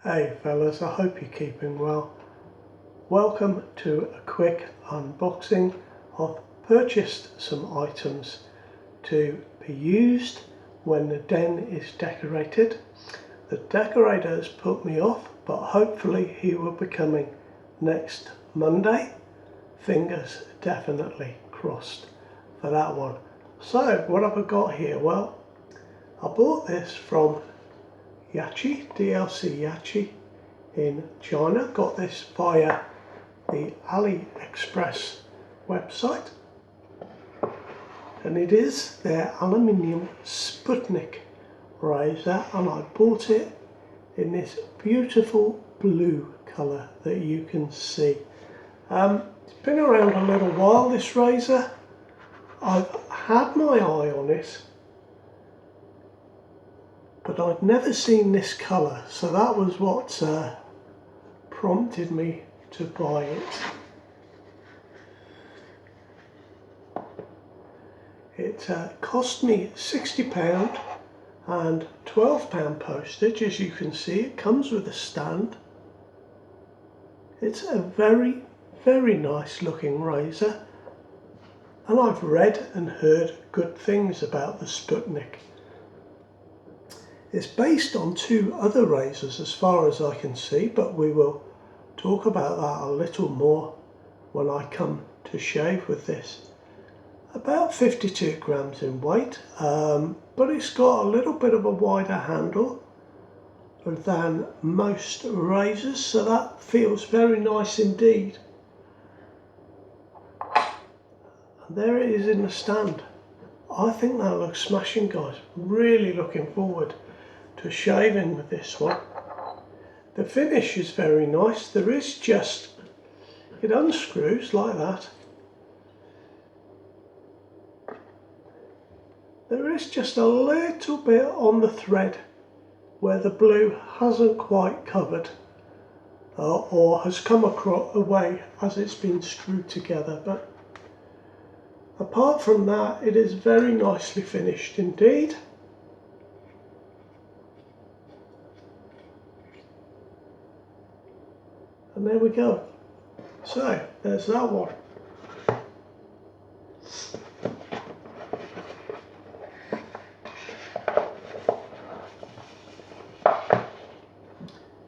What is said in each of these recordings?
Hey fellas, I hope you're keeping well. Welcome to a quick unboxing. I've purchased some items to be used when the den is decorated. The decorator has put me off, but hopefully he will be coming next Monday. Fingers definitely crossed for that one. So what have I got here? Well, I bought this from Yachi, DLC Yachi in China. Got this via the AliExpress website, and it is their aluminium Sputnik razor, and I bought it in this beautiful blue colour that you can see. It's been around a little while, this razor. I've had my eye on it, but I'd never seen this colour, so that was what prompted me to buy it. It cost me £60 and £12 postage. As you can see, it comes with a stand. It's a very nice looking razor, and I've read and heard good things about the Sputnik. It's based on two other razors as far as I can see, but we will talk about that a little more when I come to shave with this. About 52 grams in weight, but it's got a little bit of a wider handle than most razors, so that feels very nice indeed. And there it is in the stand. I think that looks smashing, guys. Really looking forward to shaving with this one. The finish is very nice. There is just, it unscrews like that. There is just a little bit on the thread where the blue hasn't quite covered or has come across away as it's been screwed together, but apart from that, it is very nicely finished indeed. And there we go. So there's that one.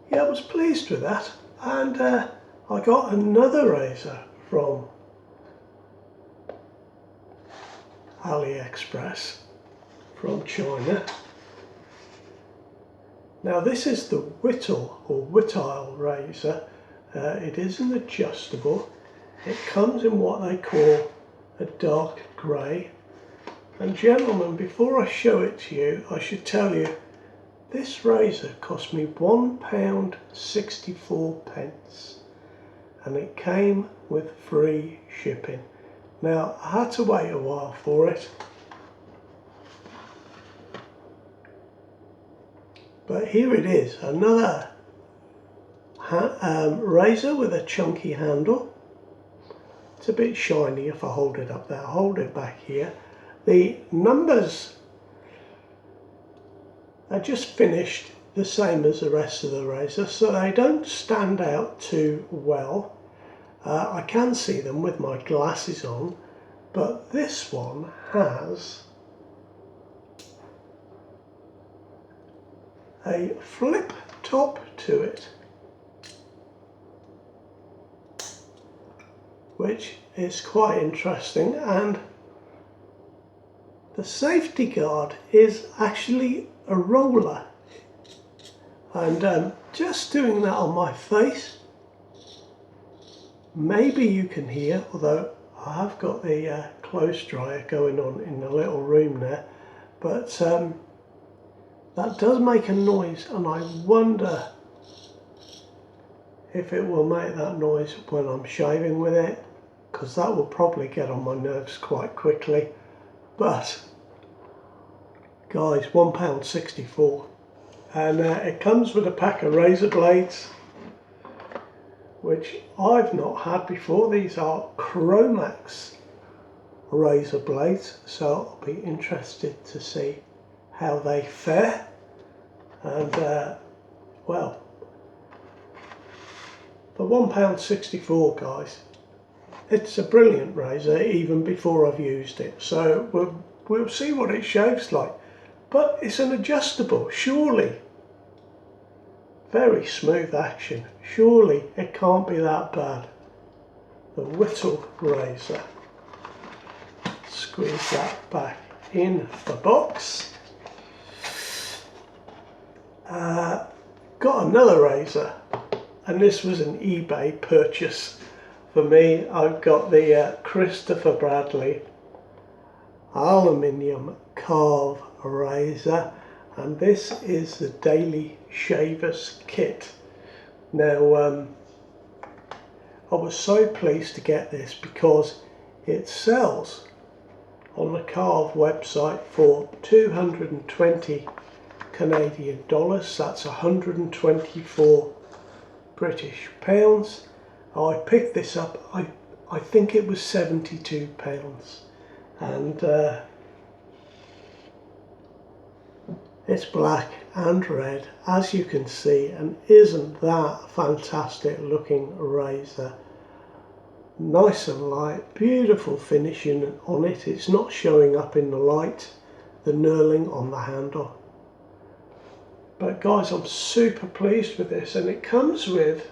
Yeah, I was pleased with that, and I got another razor from AliExpress from China. Now this is the Whittle or Whittile razor. It is an adjustable. It comes in what they call a dark grey. And gentlemen, before I show it to you, I should tell you this razor cost me £1.64, and it came with free shipping. Now I had to wait a while for it, but here it is, another razor with a chunky handle. It's a bit shiny if I hold it up there. I'll hold it back here. The numbers are just finished the same as the rest of the razor, so they don't stand out too well. I can see them with my glasses on, but this one has a flip top to it, which is quite interesting, and the safety guard is actually a roller. And just doing that on my face, maybe you can hear, although I have got the clothes dryer going on in the little room there, but that does make a noise, and I wonder if it will make that noise when I'm shaving with it, because that will probably get on my nerves quite quickly. But guys, £1.64, and it comes with a pack of razor blades, which I've not had before. These are Chromax razor blades, so I'll be interested to see how they fare. And well, for £1.64, guys. It's a brilliant razor even before I've used it, so we'll see what it shaves like. But it's an adjustable, surely. Very smooth action, surely it can't be that bad. The Whittle razor. Squeeze that back in the box. Got another razor, and this was an eBay purchase for me. I've got the Christopher Bradley aluminium carve razor, and this is the Daily Shavers kit. Now I was so pleased to get this because it sells on the Carve website for 220 Canadian dollars. That's 124 British pounds. I picked this up, I think it was 72 pounds, and it's black and red, as you can see, and isn't that fantastic looking razor? Nice and light, beautiful finishing on it. It's not showing up in the light, the knurling on the handle. But guys, I'm super pleased with this, and it comes with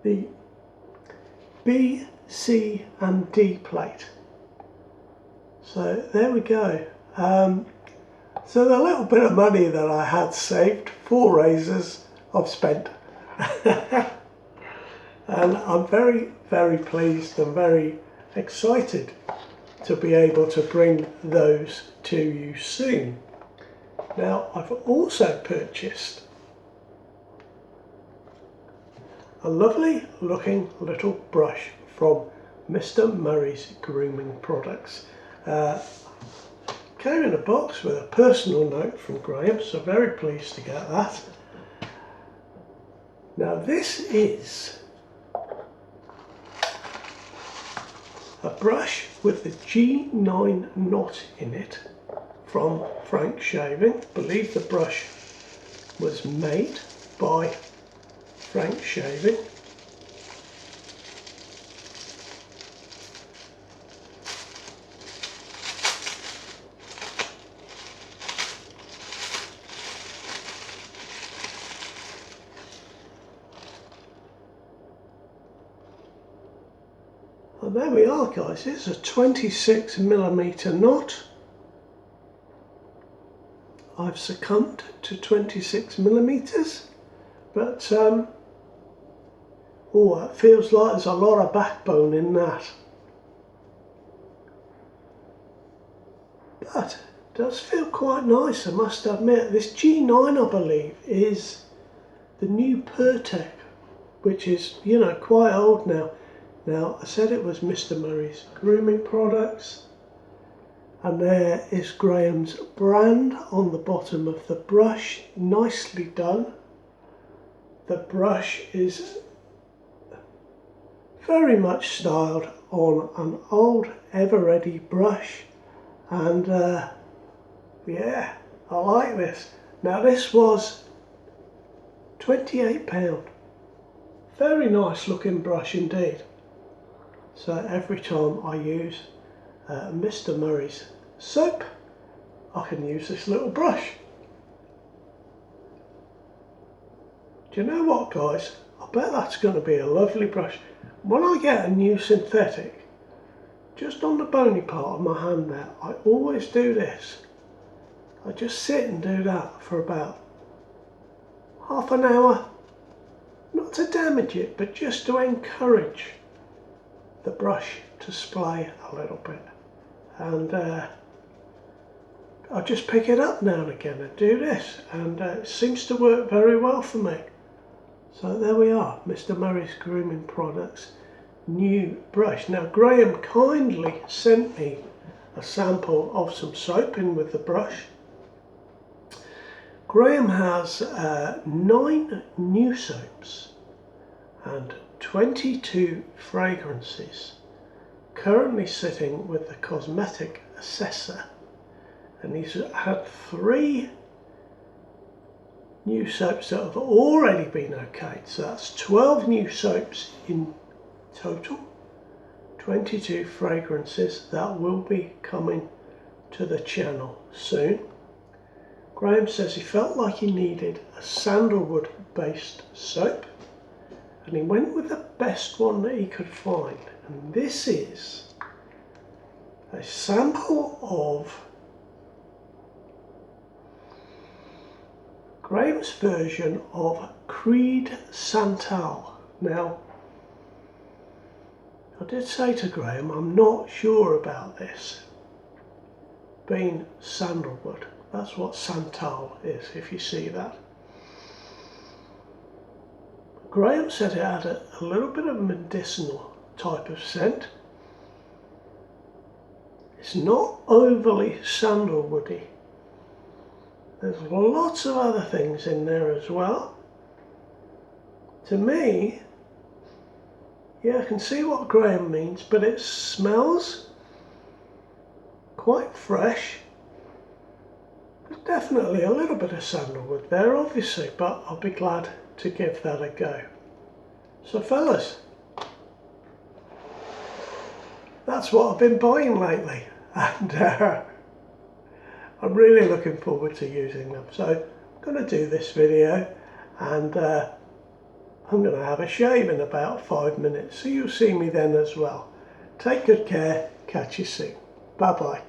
the B, C and D plate. So there we go. So the little bit of money that I had saved for razors, I've spent. And I'm very, very pleased and very excited to be able to bring those to you soon. Now, I've also purchased a lovely looking little brush from Mr. Murray's Grooming Products. Came in a box with a personal note from Graham, so very pleased to get that. Now this is a brush with the G9 knot in it from Frank Shaving. I believe the brush was made by Frank Shaving. And there we are, guys. It's a 26mm knot. I've succumbed to 26mm, but oh, it feels like there's a lot of backbone in that. But it does feel quite nice, I must admit. This G9, I believe, is the new Pertec, which is, you know, quite old now. Now, I said it was Mr. Murray's Grooming Products, and there is Graham's brand on the bottom of the brush. Nicely done. The brush is very much styled on an old Eveready brush, and yeah, I like this. Now this was £28. Very nice looking brush indeed. So every time I use Mr. Murray's soap, I can use this little brush. Do you know what, guys? I bet that's going to be a lovely brush. When I get a new synthetic, just on the bony part of my hand there, I always do this. I just sit and do that for about half an hour. Not to damage it, but just to encourage the brush to splay a little bit. And I just pick it up now and again and do this, and it seems to work very well for me. So there we are, Mr. Murray's Grooming Products new brush. Now Graham kindly sent me a sample of some soap in with the brush. Graham has 9 new soaps and 22 fragrances, currently sitting with the cosmetic assessor, and he's had 3 new soaps that have already been okayed. So that's 12 new soaps in total, 22 fragrances that will be coming to the channel soon. Graham says he felt like he needed a sandalwood based soap, and he went with the best one that he could find, and this is a sample of Graham's version of Creed Santal. Now, I did say to Graham, I'm not sure about this being sandalwood. That's what Santal is, if you see that. Graham said it had a little bit of a medicinal type of scent. It's not overly sandalwoody. There's lots of other things in there as well. To me, yeah, I can see what Graham means, but it smells quite fresh. There's definitely a little bit of sandalwood there, obviously, but I'll be glad to give that a go. So fellas, that's what I've been buying lately, and I'm really looking forward to using them. So I'm going to do this video, and I'm going to have a shave in about 5 minutes, so you'll see me then as well. Take good care, catch you soon. Bye bye.